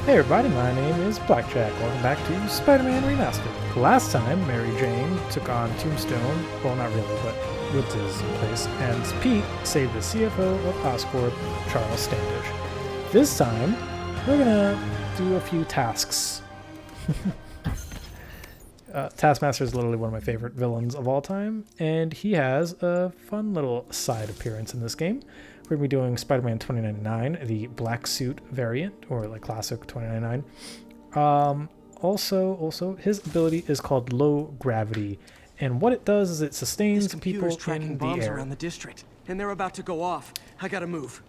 Hey everybody, my name is BlakJak. Welcome back to Spider-Man Remastered. Last time, Mary Jane took on Tombstone, well not really, but Woods' place, and Pete saved the CFO of Oscorp, Charles Standish. This time, we're gonna do a few tasks. Taskmaster is literally one of my favorite villains of all time, and he has a fun little side appearance in this game. We're going to be doing Spider-Man 2099, the black suit variant, or like classic 2099. Also, his ability is called low gravity, and what it does is it sustains people in the air. Around the district, and they're about to go off. I gotta move.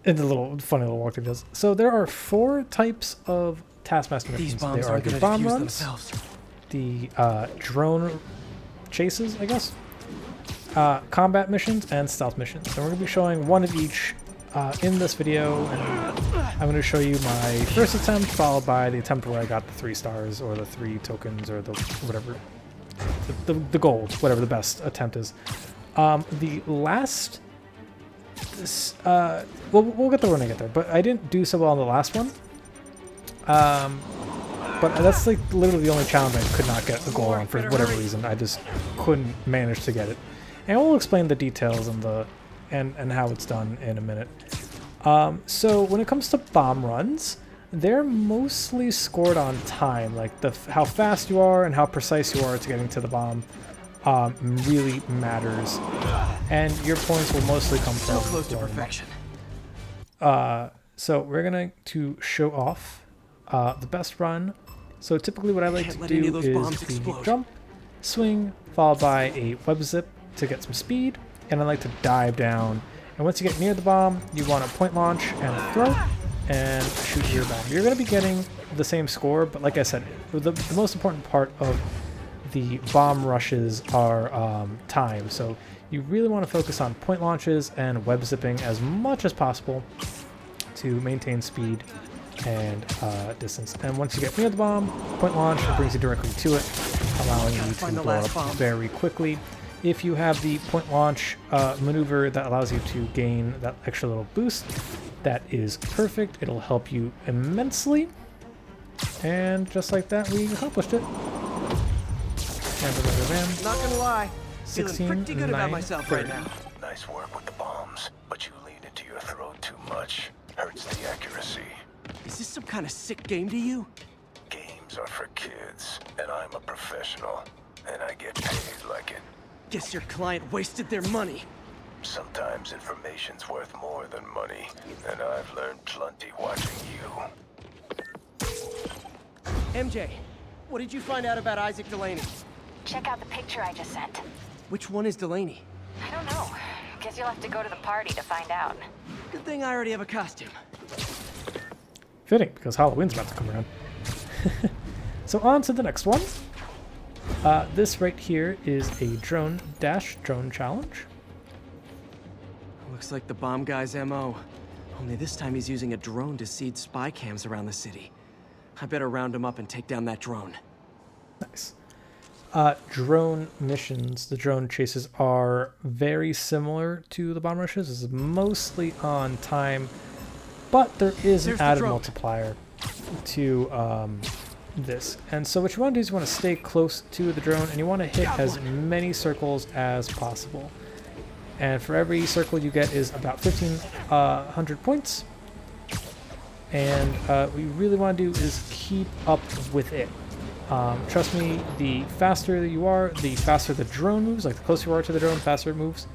It's a little funny little walkthrough does. So there are 4 types of Taskmaster missions. There are the bomb runs, the drone chases, I guess, combat missions, and stealth missions. So we're going to be showing one of each in this video, and I'm going to show you my first attempt, followed by the attempt where I got the 3 stars, or the 3 tokens, or the whatever, the gold, whatever the best attempt is. The last, we'll get there when I get there, but I didn't do so well on the last one. But that's like literally the only challenge I could not get a goal on for whatever reason. I just couldn't manage to get it. And we'll explain the details and how it's done in a minute. So when it comes to bomb runs, they're mostly scored on time, like how fast you are and how precise you are to getting to the bomb really matters. And your points will mostly come from close to perfection. So we're going to show off the best run. So typically what I like to do is the jump, swing, followed by a web zip to get some speed, and I like to dive down. And once you get near the bomb, you want to point launch and throw, and shoot your bomb. You're going to be getting the same score, but like I said, the most important part of the bomb rushes are time. So you really want to focus on point launches and web zipping as much as possible to maintain speed and distance. And once you get near the bomb, point launch, it brings you directly to it, allowing you to blow up very quickly. If you have the point launch maneuver that allows you to gain that extra little boost, that is perfect. It'll help you immensely. And just like that, we accomplished it. And not gonna lie, 16, feeling pretty good about myself right now. Nice work with the bombs, but you lean into your throat too much. Hurts the accuracy. Is this some kind of sick game to you? Games are for kids, and I'm a professional, and I get paid like it. Guess your client wasted their money. Sometimes information's worth more than money, and I've learned plenty watching you. MJ, what did you find out about Isaac Delaney? Check out the picture I just sent. Which one is Delaney? I don't know. Guess you'll have to go to the party to find out. Good thing I already have a costume. fitting, because Halloween's about to come around. So on to the next one. This right here is a drone challenge. Looks like the bomb guy's MO. Only this time he's using a drone to seed spy cams around the city. I better round him up and take down that drone. Nice. Drone missions, the drone chases are very similar to the bomb rushes. It's mostly on time, but there is an added multiplier to this. And so what you want to do is you want to stay close to the drone, and you want to hit as many circles as possible. And for every circle you get is about 1,500 points. And what you really want to do is keep up with it. Trust me, the faster you are, the faster the drone moves. Like the closer you are to the drone, faster it moves.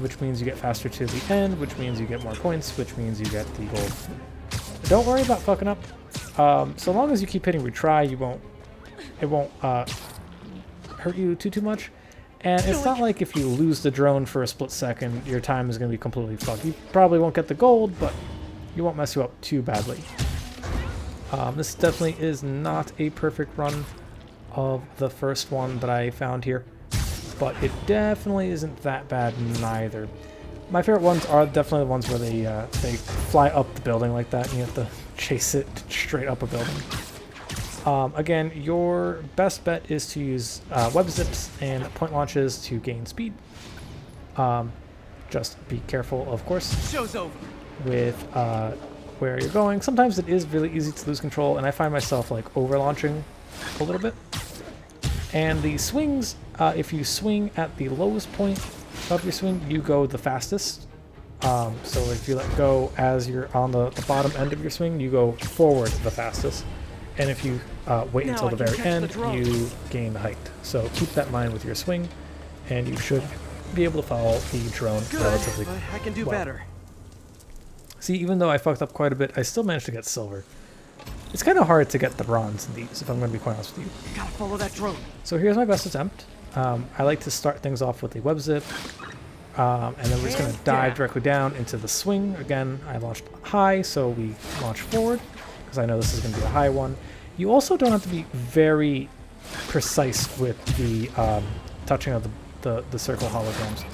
Which means you get faster to the end, which means you get more points, which means you get the gold. Don't worry about fucking up. So long as you keep hitting retry, it won't hurt you too much. And it's not like if you lose the drone for a split second, your time is going to be completely fucked. You probably won't get the gold, but you won't mess you up too badly. This definitely is not a perfect run of the first one that I found here, but it definitely isn't that bad neither. My favorite ones are definitely the ones where they fly up the building like that, and you have to chase it straight up a building. Again, your best bet is to use web zips and point launches to gain speed. Just be careful, of course, Show's over. with where you're going. Sometimes it is really easy to lose control, and I find myself like over launching a little bit. And the swings, if you swing at the lowest point of your swing, you go the fastest. So if you let go as you're on the bottom end of your swing, you go forward the fastest. And if you wait until the very end, you gain the height. So keep that in mind with your swing, and you should be able to follow the drone relatively well. I can do better. See, even though I fucked up quite a bit, I still managed to get silver. It's kind of hard to get the bronze in these, if I'm going to be quite honest with you. Gotta follow that drone. So here's my best attempt. I like to start things off with a web zip, and then we're just going to dive directly down into the swing. Again, I launched high, so we launch forward, because I know this is going to be a high one. You also don't have to be very precise with the touching of the circle holograms.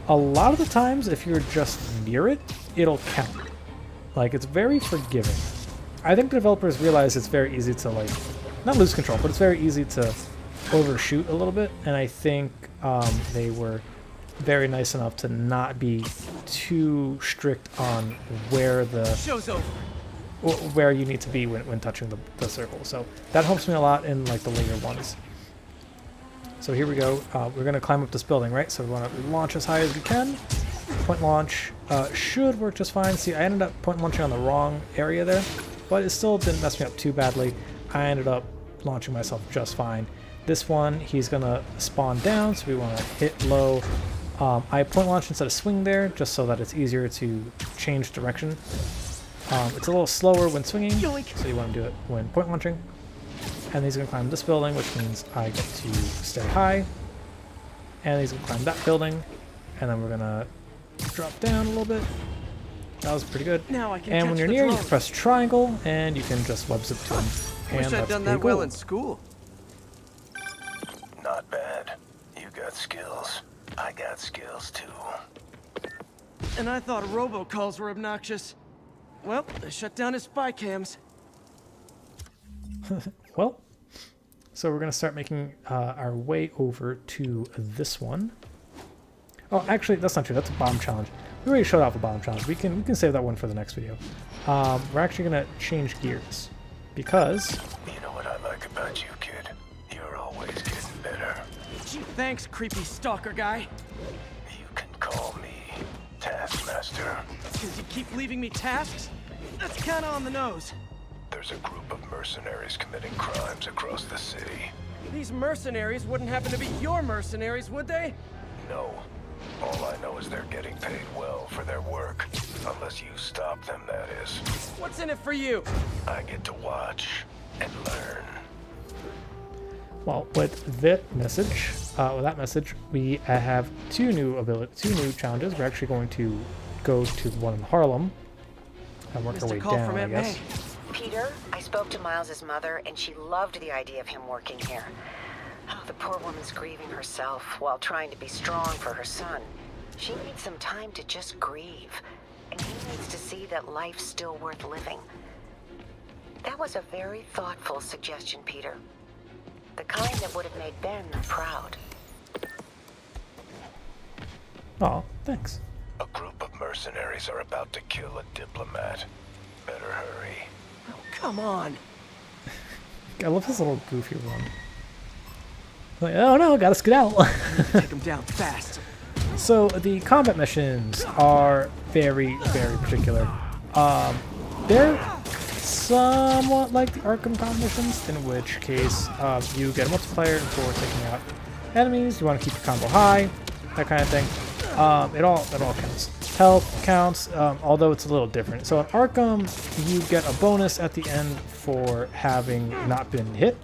A lot of the times, if you're just near it, it'll count. Like, it's very forgiving. I think the developers realize it's very easy to, like, not lose control, but it's very easy to overshoot a little bit, and I think they were very nice enough to not be too strict on where the Show's over. where you need to be when touching the circle. So that helps me a lot in like the later ones. So here we go. We're gonna climb up this building, right? So we want to launch as high as we can. Point launch should work just fine. See, I ended up point launching on the wrong area there, but it still didn't mess me up too badly. I ended up launching myself just fine. This one, he's gonna spawn down, so we want to hit low. I point launch instead of swing there, just so that it's easier to change direction. It's a little slower when swinging, so you want to do it when point launching. And he's going to climb this building, which means I get to stay high. And he's going to climb that building, and then we're going to drop down a little bit. That was pretty good. Now I can and catch when you're the near, drone. you can press triangle, and you can just web zip to him. Wish And I'd that's done pretty that well cool. in school. Not bad. You got skills. I got skills too. And I thought robocalls were obnoxious. Well, they shut down his spy cams. Well, so we're going to start making our way over to this one. Oh, actually, that's not true. That's a bomb challenge. We already showed off a bomb challenge. We can save that one for the next video. We're actually going to change gears because... You know what I like about you, kid? You're always getting better. Gee, thanks, creepy stalker guy. You can call me Taskmaster. Because you keep leaving me tasks? That's kinda on the nose. There's a group of mercenaries committing crimes across the city. These mercenaries wouldn't happen to be your mercenaries, would they? No. All I know is they're getting paid well for their work. Unless you stop them, that is. What's in it for you? I get to watch and learn. Well, with that message, we have two new challenges. We're actually going to go to the one in Harlem and work our way down, I guess. Peter, I spoke to Miles's mother, and she loved the idea of him working here. Oh, the poor woman's grieving herself while trying to be strong for her son. She needs some time to just grieve, and he needs to see that life's still worth living. That was a very thoughtful suggestion, Peter. The kind that would have made Ben proud. Oh, thanks. A group of mercenaries are about to kill a diplomat. Better hurry. Oh, come on. I love this little goofy one. Like, oh no, gotta skedaddle. Take him down fast. So the combat missions are very, very particular. They're somewhat like the Arkham combat missions, in which case you get a multiplier for taking out enemies. You want to keep your combo high, that kind of thing. It all counts. Health counts, although it's a little different. So in Arkham, you get a bonus at the end for having not been hit.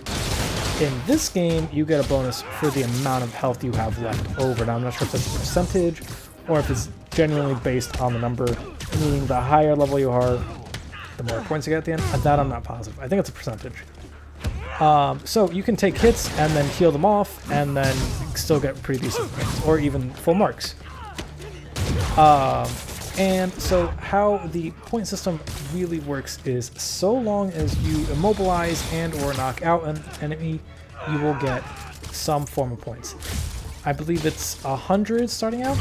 In this game, you get a bonus for the amount of health you have left over. Now, I'm not sure if that's a percentage or if it's genuinely based on the number, meaning the higher level you are, the more points you get at the end. That I'm not positive. I think it's a percentage. So you can take hits and then heal them off and then still get pretty decent points, or even full marks. And so how the point system really works is so long as you immobilize and or knock out an enemy, you will get some form of points. I believe it's 100 starting out,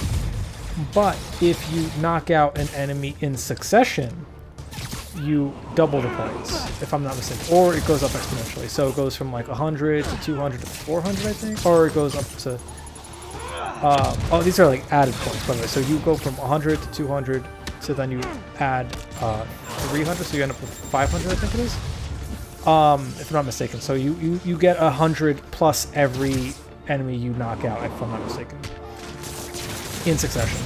but if you knock out an enemy in succession, you double the points, if I'm not mistaken, or it goes up exponentially. So it goes from like 100 to 200 to 400, I think, or it goes up to. Oh, these are like added points, by the way. So you go from 100 to 200, so then you add 300, so you end up with 500, I think it is. If I'm not mistaken. So you get 100 plus every enemy you knock out, if I'm not mistaken, in succession.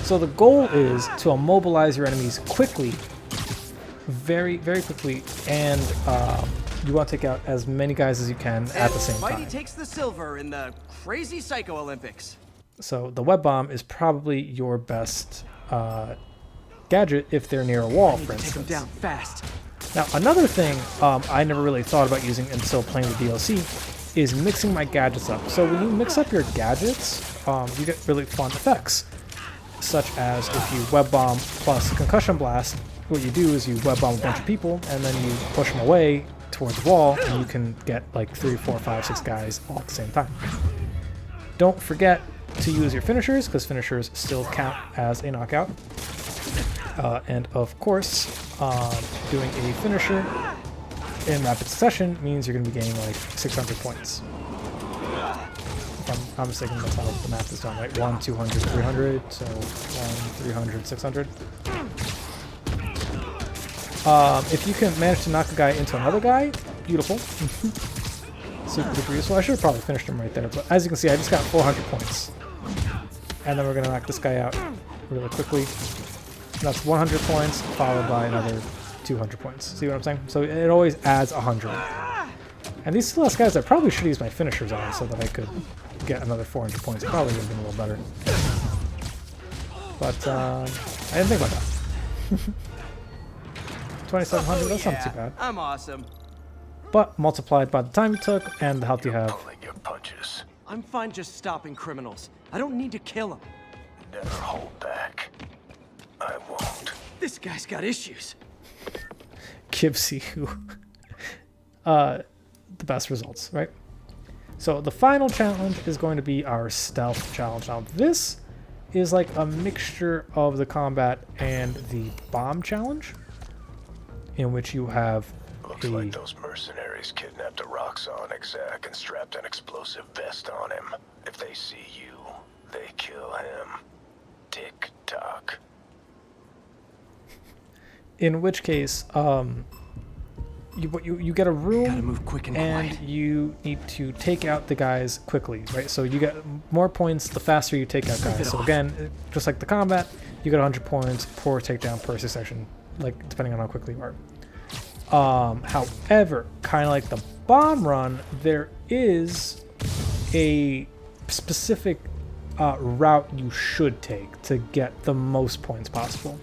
So the goal is to immobilize your enemies quickly, very, very quickly, and you want to take out as many guys as you can at the same time. Spidey takes the silver in the crazy Psycho Olympics. So the web bomb is probably your best gadget if they're near a wall, for instance. Take them down fast. Now another thing I never really thought about using until playing the DLC is mixing my gadgets up. So when you mix up your gadgets, you get really fun effects, such as if you web bomb plus concussion blast. What you do is you web bomb a bunch of people and then you push them away towards the wall, and you can get like 3, 4, 5, 6 guys all at the same time. Don't forget to use your finishers, because finishers still count as a knockout. And of course, doing a finisher in rapid succession means you're going to be gaining like 600 points. If I'm mistaken, that's how the math is done, right? 1, 200, 300, so 1, 300, 600. If you can manage to knock a guy into another guy, beautiful. Super duper useful. I should have probably finished him right there, but as you can see, I just got 400 points. And then we're going to knock this guy out really quickly. And that's 100 points, followed by another 200 points. See what I'm saying? So it always adds 100. And these last guys, I probably should use my finishers on so that I could get another 400 points. Probably would have been a little better. But I didn't think about that. 2,700, that's not too bad. I'm awesome. But multiplied by the time you took and the health you have. Pulling your punches. I'm fine just stopping criminals. I don't need to kill them. Never hold back. I won't. This guy's got issues. Gives you the best results, right? So the final challenge is going to be our stealth challenge. Now this is like a mixture of the combat and the bomb challenge, in which you have Looks like those mercenaries kidnapped a Roxxon exec and strapped an explosive vest on him. If they see you, they kill him. Tick-tock. In which case, you get a room, Gotta move quick and quiet. you need to take out the guys quickly, right? So you get more points the faster you take out guys. So again, just like the combat, you get 100 points per takedown per succession, like depending on how quickly you are. However, kind of like the bomb run, there is a specific route you should take to get the most points possible.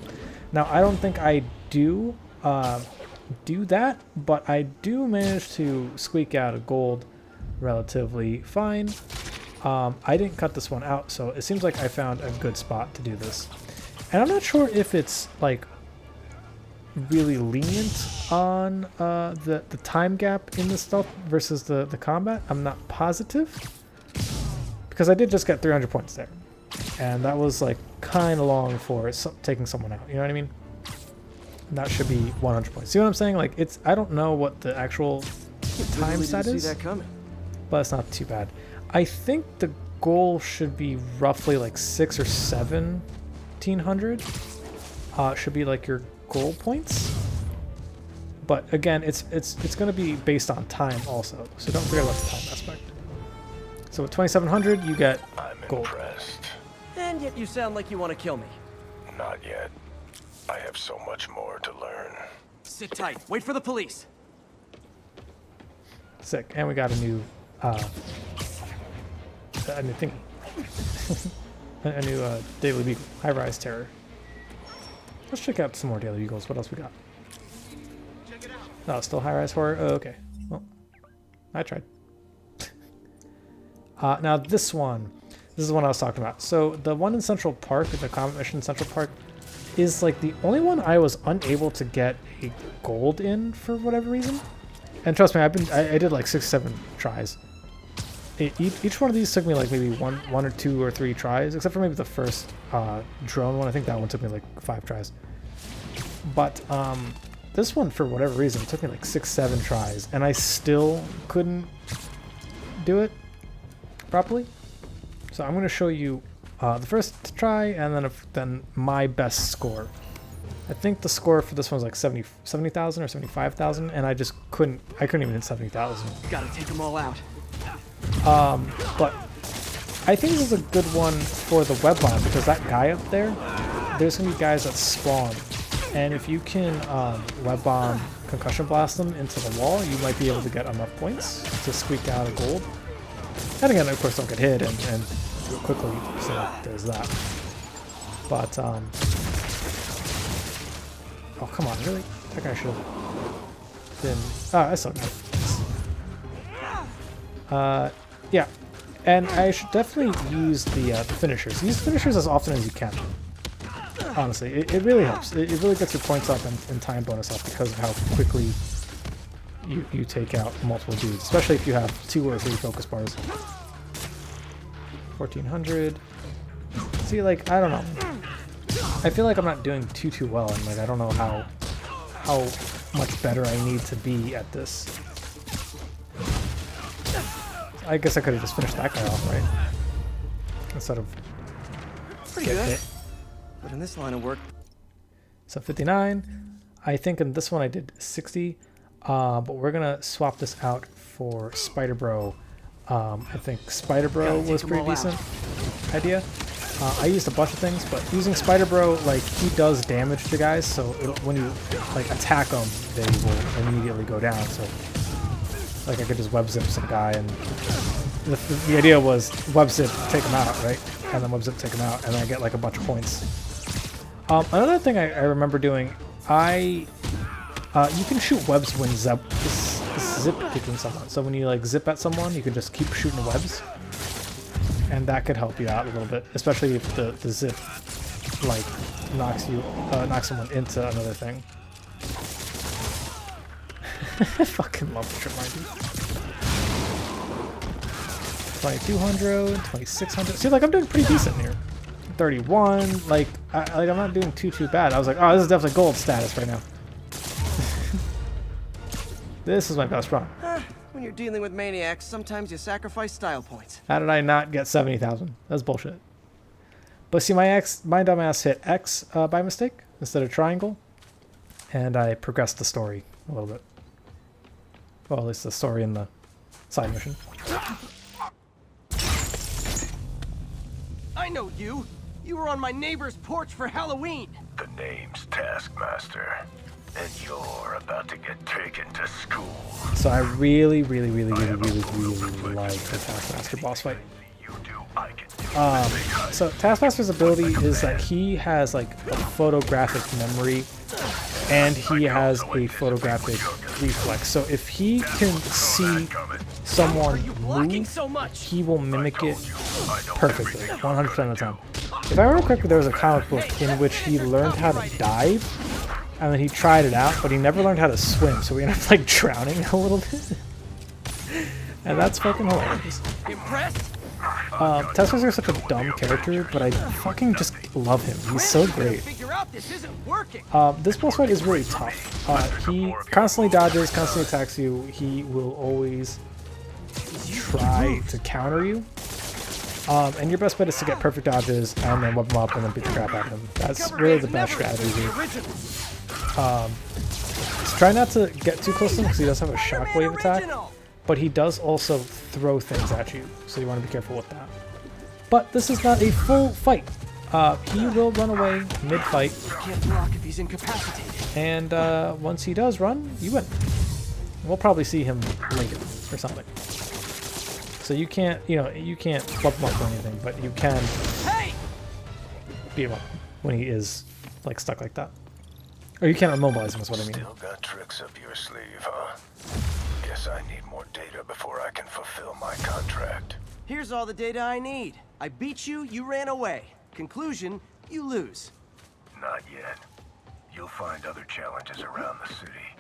Now, I don't think I do that, but I do manage to squeak out a gold relatively fine. I didn't cut this one out, so it seems like I found a good spot to do this. And I'm not sure if it's like really lenient on the time gap in the stealth versus the combat. I'm not positive, because I did just get 300 points there, and that was like kind of long for taking someone out, you know what I mean? And that should be 100 points. See what I'm saying? Like, it's, I don't know what the actual time stat is, See that coming. but it's not too bad. I think the goal should be roughly like 600 or 1,700 should be like your goal points. But again, it's going to be based on time also, so don't forget about the time aspect. So with 2,700, you get I'm gold. impressed. And yet you sound like you want to kill me. Not yet. I have so much more to learn. Sit tight. Wait for the police. Sick, and we got a new thing, a new Daily Beagle, High Rise Terror. Let's check out some more Daily Beagles. What else we got? No, still High Rise Horror. Oh, okay. Well, I tried. Now this is the one I was talking about. So the one in Central Park, the Comet Mission in Central Park, is like the only one I was unable to get a gold in for whatever reason. And trust me, I did like 6, 7 tries. Each one of these took me like maybe one or 2 or 3 tries, except for maybe the first drone one. I think that one took me like 5 tries. But this one, for whatever reason, took me like 6-7 tries, and I still couldn't do it properly. So I'm going to show you the first try, and then my best score. I think the score for this one was like 70,000 or 75,000, and I couldn't even hit 70,000. Gotta take them all out. But I think this is a good one for the web bomb, because that guy up there, there's going to be guys that spawn. And if you can web bomb concussion blast them into the wall, you might be able to get enough points to squeak out a gold. And again, of course, don't get hit and do it quickly, so there's that. But, oh, come on, really? That guy should have been... Oh, I still got it. Yeah. And I should definitely use the finishers. Use finishers as often as you can. Honestly, it really helps. It really gets your points up and time bonus up because of how quickly you take out multiple dudes, especially if you have 2 or 3 focus bars. 1400. See, like, I don't know. I feel like I'm not doing too well, and like I don't know how much better I need to be at this. I guess I could have just finished that guy off, right? Instead of Pretty good. Hit. But in this line of work... So 59. I think in this one I did 60. But we're going to swap this out for Spider Bro. I think Spider Bro was pretty decent idea. I used a bunch of things, but using Spider Bro, like, he does damage to guys, so when you, like, attack them, they will immediately go down, so... Like, I could just web zip some guy, and the idea was web zip, take him out, right? And then web zip, take him out, and I get like a bunch of points. Another thing I remember doing, you can shoot webs when zip kicking someone. So when you like zip at someone, you can just keep shooting webs, and that could help you out a little bit, especially if the zip like knocks someone into another thing. I fucking love the trip mine, 2200, 2600. See, like, I'm doing pretty decent here. 31. Like, I'm not doing too bad. I was like, oh, this is definitely gold status right now. This is my best run. When you're dealing with maniacs, sometimes you sacrifice style points. How did I not get 70,000? That's bullshit. But see, my dumbass hit X by mistake instead of triangle, and I progressed the story a little bit. Well, at least the story in the side mission. I know you! You were on my neighbor's porch for Halloween! The name's Taskmaster, and you're about to get taken to school. So I really like the Taskmaster boss fight. So Taskmaster's ability is that he has like a photographic memory, and he has a photographic reflex. So if he can see someone move, he will mimic it perfectly, 100% of the time. If I remember correctly, there was a comic book in which he learned how to dive, and then he tried it out, but he never learned how to swim, so he ended up like drowning a little bit. And that's fucking hilarious. Taskmaster is such a dumb character, but I fucking just love him. He's so great. This boss fight is really tough. He constantly dodges, constantly attacks you. He will always try to counter you. And your best bet is to get perfect dodges and then whip him up and then beat the crap out of him. That's really the best strategy here. Try not to get too close to him because he does have a shockwave attack. But he does also throw things at you, so you want to be careful with that. But this is not a full fight. He will run away mid-fight. Can't block if he's incapacitated. And once he does run, you win. We'll probably see him later or something. So you can't, you can't flip him up or anything, but you can beat him up when he is like stuck like that. Or you can't immobilize him is what I mean. Still got tricks up your sleeve, huh? Guess I need more data before I can fulfill my contract. Here's all the data I need. I beat you, you ran away. Conclusion, you lose. Not yet. You'll find other challenges around the city.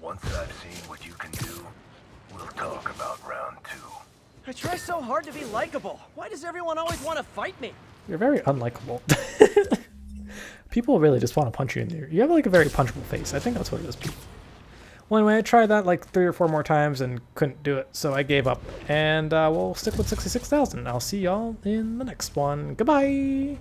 Once I've seen what you can do, we'll talk about round 2. I try so hard to be likable. Why does everyone always want to fight me? You're very unlikable. People really just want to punch you in there. You have like a very punchable face. I think that's what it is. Well, anyway, I tried that like 3 or 4 more times and couldn't do it, so I gave up. And we'll stick with 66,000. I'll see y'all in the next one. Goodbye!